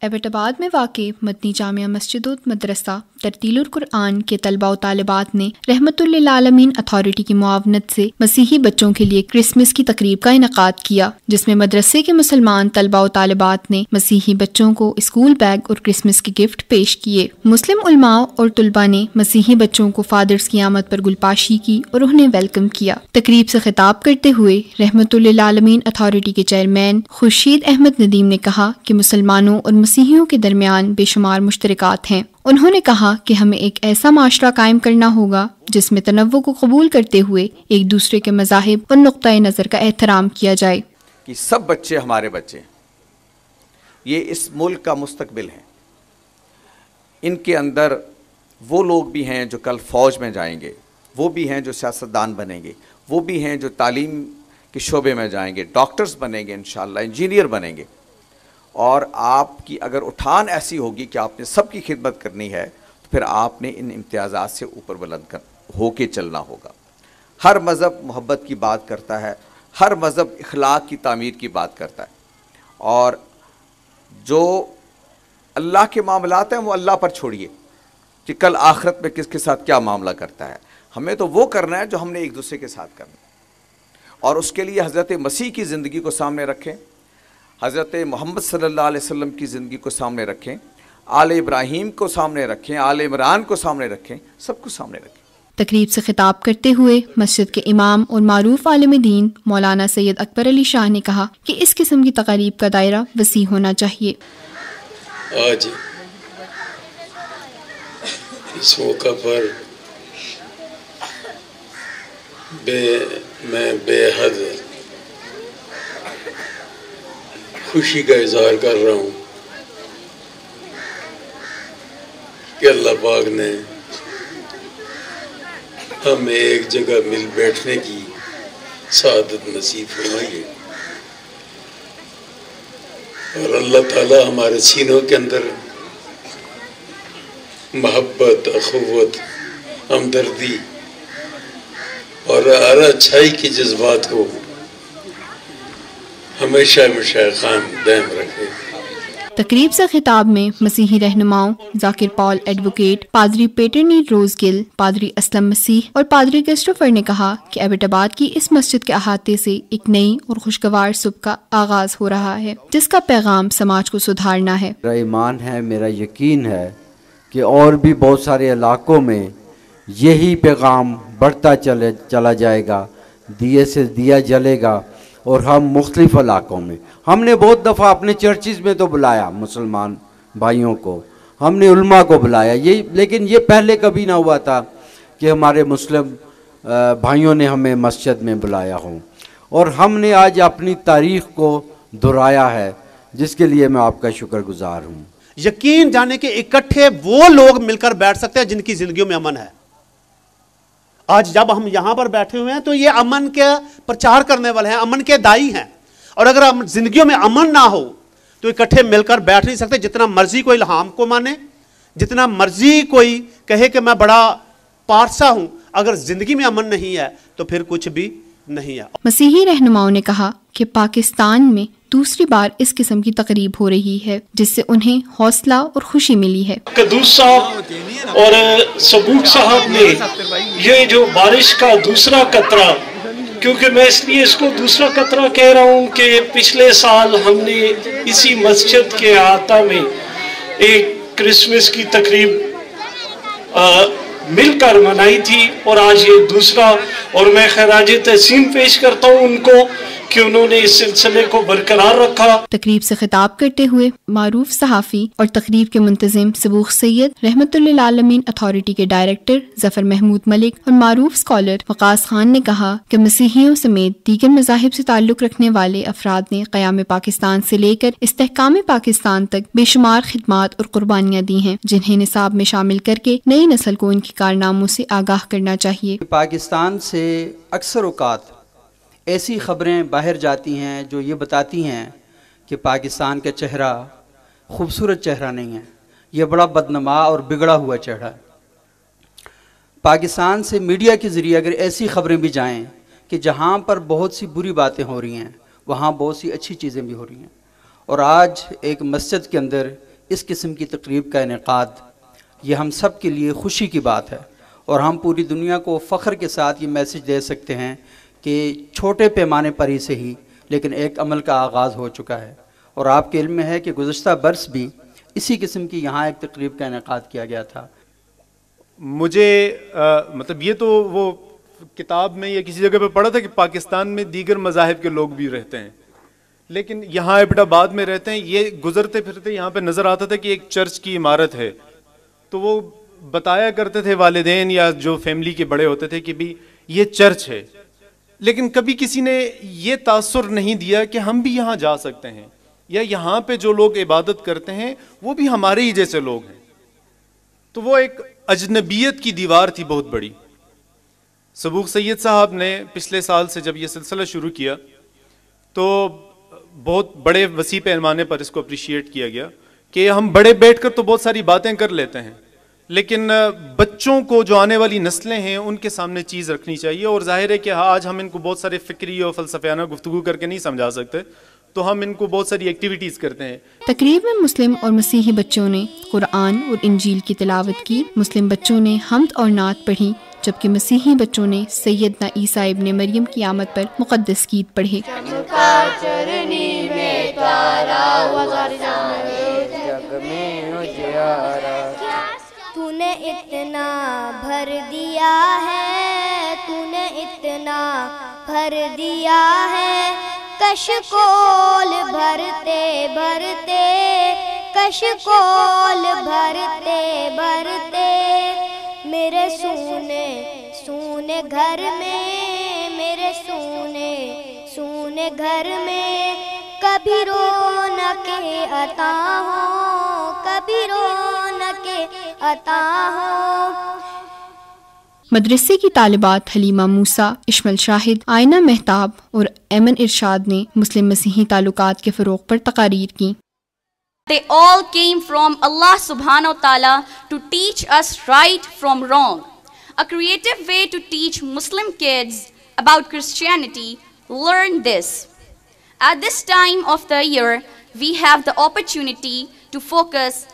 Abbott آباد میں واقع مدنی جامعہ مسجد و مدرسہ ترتیل القرآن کے طلباء و طالبات نے رحمت للعالمین اتھارٹی کی معاونت سے مسیحی بچوں کے لیے کرسمس کی تقریب کا انعقاد کیا، جس میں مدرسے کے مسلمان طلباء و طالبات نے مسیحی بچوں کو اسکول بیگ اور کرسمس کے گفٹ پیش کیے۔ مسلم علماء اور طلباء نے مسیحی بچوں کو فادرز کی آمد پر گلپاشی کی اور انہیں ویلکم کیا۔ تقریب سے خطاب کرتے ہوئے رحمت للعالمین اتھارٹی کے چیئرمین خورشید احمد ندیم نے کہا کہ مسلمانوں اور مسیحیوں کے درمیان بے شمار مشترکات ہیں۔ انہوں نے کہا کہ ہمیں ایک ایسا معاشرہ قائم کرنا ہوگا جس میں تنوع کو قبول کرتے ہوئے ایک دوسرے کے مذاہب اور نقطۂ نظر کا احترام کیا جائے۔ کہ سب بچے ہمارے بچے ہیں، یہ اس ملک کا مستقبل ہیں، ان کے اندر وہ لوگ بھی ہیں جو کل فوج میں جائیں گے، وہ بھی ہیں جو سیاستدان بنیں گے، وہ بھی ہیں جو تعلیم کے شعبے میں جائیں گے، ڈاکٹرز بنیں گے، انشاءاللہ انجینئر بنیں گے۔ اور آپ کی اگر اٹھان ایسی ہوگی کہ آپ نے سب کی خدمت کرنی ہے تو پھر آپ نے ان امتیازات سے اوپر بلند ہو کے چلنا ہوگا۔ ہر مذہب محبت کی بات کرتا ہے، ہر مذہب اخلاق کی تعمیر کی بات کرتا ہے، اور جو اللہ کے معاملات ہیں وہ اللہ پر چھوڑیے کہ کل آخرت میں کس کے ساتھ کیا معاملہ کرتا ہے۔ ہمیں تو وہ کرنا ہے جو ہم نے ایک دوسرے کے ساتھ کرنا ہے، اور اس کے لیے حضرت مسیح کی زندگی کو سامنے رکھیں، حضرت محمد صلی اللہ علیہ وسلم کی زندگی کو سامنے رکھیں، آل ابراہیم کو سامنے رکھیں، آل عمران کو سامنے رکھیں، سب کو سامنے رکھیں۔ تقریب سے خطاب کرتے ہوئے مسجد کے امام اور معروف عالم دین مولانا سید اکبر علی شاہ نے کہا کہ اس قسم کی تقاریب کا دائرہ وسیع ہونا چاہیے۔ آج اس موقع پر میں بے حد خوشی کا اظہار کر رہا ہوں کہ اللہ پاک نے ہمیں ایک جگہ مل بیٹھنے کی سعادت نصیب فرمائی ہے، اور اللہ تعالی ہمارے سینوں کے اندر محبت، اخوت، ہمدردی اور ہر اچھائی کی جذبات کو ہمیشہ خان دائم رکھے۔ تقریب سے خطاب میں مسیحی رہنماؤں ذاکر پال ایڈوکیٹ، پادری پیٹر نیل روز گل، پادری اسلم مسیح اور پادری کرسٹوفر نے کہا کہ ایبٹ آباد کی اس مسجد کے احاطے سے ایک نئی اور خوشگوار صبح کا آغاز ہو رہا ہے جس کا پیغام سماج کو سدھارنا ہے۔ میرا ایمان ہے، میرا یقین ہے کہ اور بھی بہت سارے علاقوں میں یہی پیغام بڑھتا چلا جائے گا، دیے سے دیا جلے گا، اور ہم مختلف علاقوں میں، ہم نے بہت دفعہ اپنے چرچز میں تو بلایا مسلمان بھائیوں کو، ہم نے علماء کو بلایا، لیکن یہ پہلے کبھی نہ ہوا تھا کہ ہمارے مسلم بھائیوں نے ہمیں مسجد میں بلایا ہوں، اور ہم نے آج اپنی تاریخ کو دہرایا ہے، جس کے لیے میں آپ کا شکر گزار ہوں۔ یقین جانے کہ اکٹھے وہ لوگ مل کر بیٹھ سکتے ہیں جن کی زندگیوں میں امن ہے۔ آج جب ہم یہاں پر بیٹھے ہوئے ہیں تو یہ امن کے پرچار کرنے والے ہیں، امن کے دائی ہیں، اور اگر زندگیوں میں امن نہ ہو تو اکٹھے مل کر بیٹھ نہیں سکتے۔ جتنا مرضی کوئی الہام کو مانے، جتنا مرضی کوئی کہے کہ میں بڑا پارسا ہوں، اگر زندگی میں امن نہیں ہے تو پھر کچھ بھی نہیں ہے۔ مسیحی رہنماؤں نے کہا کہ پاکستان میں دوسری بار اس قسم کی تقریب ہو رہی ہے جس سے انہیں حوصلہ اور خوشی ملی ہے۔ قدوس صاحب اور سبوک صاحب نے یہ جو بارش کا دوسرا قطرہ، کیونکہ میں اس لیے اس کو دوسرا قطرہ کہہ رہا ہوں کہ پچھلے سال ہم نے اسی مسجد کے احاطہ میں ایک کرسمس کی تقریب مل کر منائی تھی، اور آج یہ دوسرا، اور میں خراج تحسین پیش کرتا ہوں ان کو کہ انہوں نے اس سلسلے کو برقرار رکھا۔ تقریب سے خطاب کرتے ہوئے معروف صحافی اور تقریب کے منتظم سبوق سید، رحمت للعالمین اتھارٹی کے ڈائریکٹر ظفر محمود ملک اور معروف اسکالر وقاص خان نے کہا کہ مسیحیوں سمیت دیگر مذاہب سے تعلق رکھنے والے افراد نے قیام پاکستان سے لے کر استحکام پاکستان تک بے شمار خدمات اور قربانیاں دی ہیں، جنہیں نصاب میں شامل کر کے نئی نسل کو ان کی کارناموں سے آگاہ کرنا چاہیے۔ پاکستان سے اکثر اوقات ایسی خبریں باہر جاتی ہیں جو یہ بتاتی ہیں کہ پاکستان کا چہرہ خوبصورت چہرہ نہیں ہے، یہ بڑا بدنما اور بگڑا ہوا چہرہ ہے۔ پاکستان سے میڈیا کے ذریعے اگر ایسی خبریں بھی جائیں کہ جہاں پر بہت سی بری باتیں ہو رہی ہیں وہاں بہت سی اچھی چیزیں بھی ہو رہی ہیں، اور آج ایک مسجد کے اندر اس قسم کی تقریب کا انعقاد یہ ہم سب کے لیے خوشی کی بات ہے، اور ہم پوری دنیا کو فخر کے ساتھ یہ میسج دے سکتے ہیں کہ چھوٹے پیمانے پر ہی صحیح لیکن ایک عمل کا آغاز ہو چکا ہے۔ اور آپ کے علم میں ہے کہ گزشتہ برس بھی اسی قسم کی یہاں ایک تقریب کا انعقاد کیا گیا تھا۔ مجھے مطلب یہ تو وہ کتاب میں یا کسی جگہ پہ پڑھا تھا کہ پاکستان میں دیگر مذاہب کے لوگ بھی رہتے ہیں، لیکن یہاں ایبٹ آباد میں رہتے ہیں۔ یہ گزرتے پھرتے یہاں پہ نظر آتا تھا کہ ایک چرچ کی عمارت ہے، تو وہ بتایا کرتے تھے والدین یا جو فیملی کے بڑے ہوتے تھے کہ بھی یہ چرچ ہے، لیکن کبھی کسی نے یہ تاثر نہیں دیا کہ ہم بھی یہاں جا سکتے ہیں، یا یہاں پہ جو لوگ عبادت کرتے ہیں وہ بھی ہمارے ہی جیسے لوگ ہیں۔ تو وہ ایک اجنبیت کی دیوار تھی بہت بڑی۔ سبوق سید صاحب نے پچھلے سال سے جب یہ سلسلہ شروع کیا تو بہت بڑے وسیع پیمانے پر اس کو اپریشیٹ کیا گیا کہ ہم بڑے بیٹھ کر تو بہت ساری باتیں کر لیتے ہیں، لیکن بچوں کو جو آنے والی نسلیں ہیں ان کے سامنے چیز رکھنی چاہیے، اور ظاہر ہے کہ آج ہم ان کو بہت سارے فکری اور فلسفیانہ گفتگو کر کے نہیں سمجھا سکتے، تو ہم ان کو بہت ساری ایکٹیویٹیز کرتے ہیں۔ تقریب میں مسلم اور مسیحی بچوں نے قرآن اور انجیل کی تلاوت کی۔ مسلم بچوں نے حمد اور نعت پڑھی، جبکہ مسیحی بچوں نے سیدنا عیسیٰ ابن مریم کی آمد پر مقدس گیت پڑھے۔ تو نے اتنا بھر دیا ہے، تو نے اتنا بھر دیا ہے، کشکول بھرتے بھرتے، کشکول بھرتے بھرتے، میرے سونے سونے گھر میں، میرے سونے سونے گھر میں، کبھی رونق عطا ہو، کبھی رونق عطا ہو۔ مدرسے کی طالبات حلیمہ موسیٰ، اشمل شاہد، آئینہ مہتاب اور ایمن ارشاد نے مسلم مسیحی تعلقات کے فروغ پر تقاریر کی۔ They all came from Allah subhanahu wa ta'ala to teach us right from wrong. A creative way to teach Muslim kids about Christianity. Learn this. At this time of the year, we have the opportunity to focus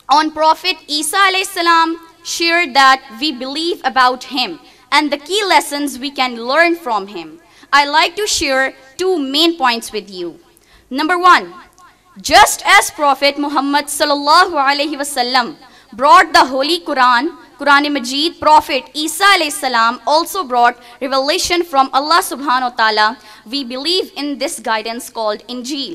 on Prophet Isa alayhi salam, share that we believe about him and the key lessons we can learn from him. I like to share 2 main points with you. Number 1, just as Prophet Muhammad sallallahu alaihi wasallam brought the Holy Quran, Quran Majid, Prophet Isa alayhi salam also brought revelation from Allah subhanahu wa ta'ala. We believe in this guidance called Injil.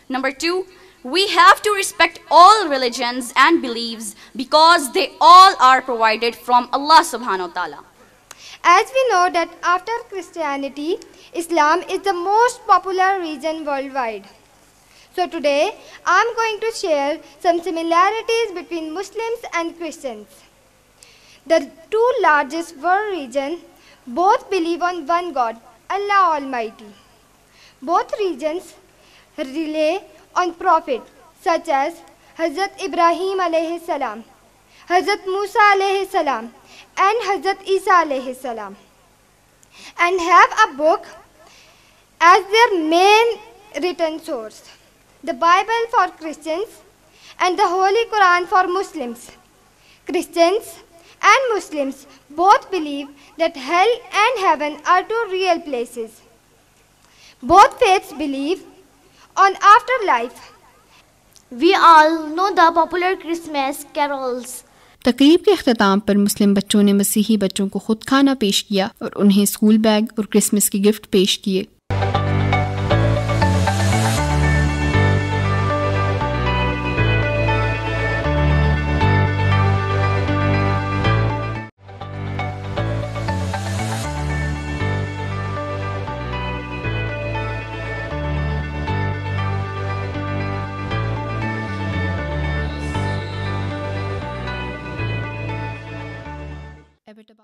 Number 2, we have to respect all religions and beliefs because they all are provided from Allah subhanahu wa ta'ala. As we know that after Christianity, Islam is the most popular religion worldwide. So today, I'm going to share some similarities between Muslims and Christians. The two largest world religions both believe on one God, Allah Almighty. Both religions rely on prophets such as Hazrat Ibrahim alayhi salam, Hazrat Musa alayhi salam, and Hazrat Isa alayhi salam, and have a book as their main written source. The Bible for Christians and the Holy Quran for Muslims. Christians and Muslims both believe that hell and heaven are two real places. Both faiths believe on afterlife. We all know the popular Christmas carols. تقریب کے اختتام پر مسلم بچوں نے مسیحی بچوں کو خود کھانا پیش کیا اور انہیں اسکول بیگ اور کرسمس کے گفٹ پیش کیے۔